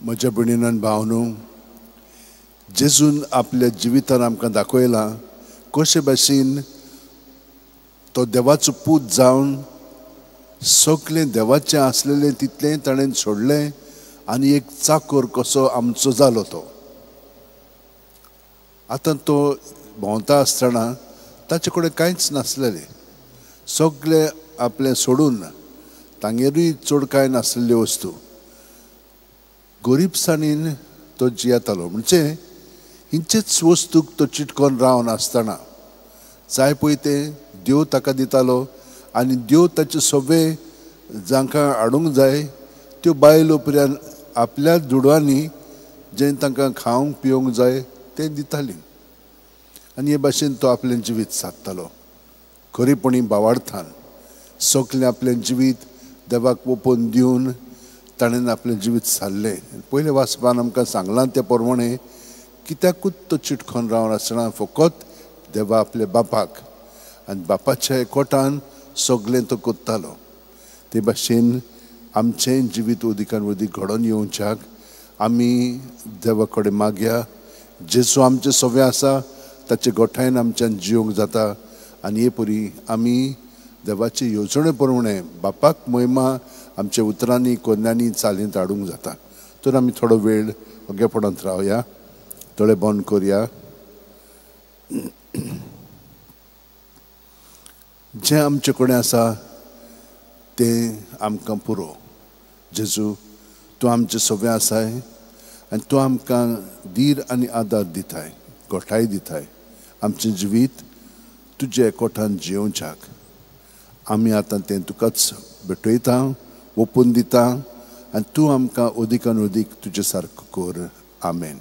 म्हज्या भयणीन आनी भावनू, जेजून आपल्या जिवितान आमकां दाखयलां कशे भाशेन तो देवाचो पूत जावन सगळें देवाचें आसलेलें तितलें ताणें सोडलें आनी एक चाकर कसो आमचो जालो तो. आतां तो भोंवता आसतना ताचे कडेन कांयच नासलेलें, सगळें आपलें सोडून तांगेरूय चड कांय नासलेल्यो वस्तू गरीबसाणीन तो जियेतालो. म्हणजे हिंचेच वस्तूक तो चिटकोन रावन आसतना जाय पळय तें देव ताका दितालो आनी देव ताचे सगळे जांकां हाडूंक जाय त्यो बायलो पर्यंत आपल्या दुडवांनी जें तांकां खावंक पिवंक जाय तें दिताली. आनी हे भाशेन तो आपलें जिवीत सादतालो खरेपणी भावार्थान. सगळें आपलें जिवीत देवाक ओपून दिवन ताणें आपलें जिवीत सारलें. पयले वाचपान आमकां सांगलां त्या प्रमाणे कित्याकूच तो चिटकोन रावन आसतना फकत देवा आपल्या बापाक आनी बापाच्या एकवटान सगळें तो कोत्तालो. ते भाशेन आमचें जिवीत उदिकान उदीक घडोवन येवच्याक आमी देवा कडेन मागया. जेजू आमचें सगळें आसा ताचे गोठायन आमच्यान जिवंक जाता आनी हे परी आमी देवाचे येवजणे प्रमाणे बापाक महिमा आमच्या उतरांनी कोन्यांनी चालींत हाडूंक जाता. तर आमी थोडो वेळ ओगेपणांत रावया, दोळे बंद करुया. जें आमचे कडेन आसा तें आमकां पुरो. जेजू, तूं आमचें सगळें आसाय आनी तूं आमकां धीर आनी आदार दिताय, गोठाय दिताय. आमचें जिवीत तुज्या एकवटान जियोवच्याक आमी आतां तें तुकाच भेटयता, ओपून दिता आनी तूं आमकां अदीकान अदीक तुजे सारको कर. आमेन.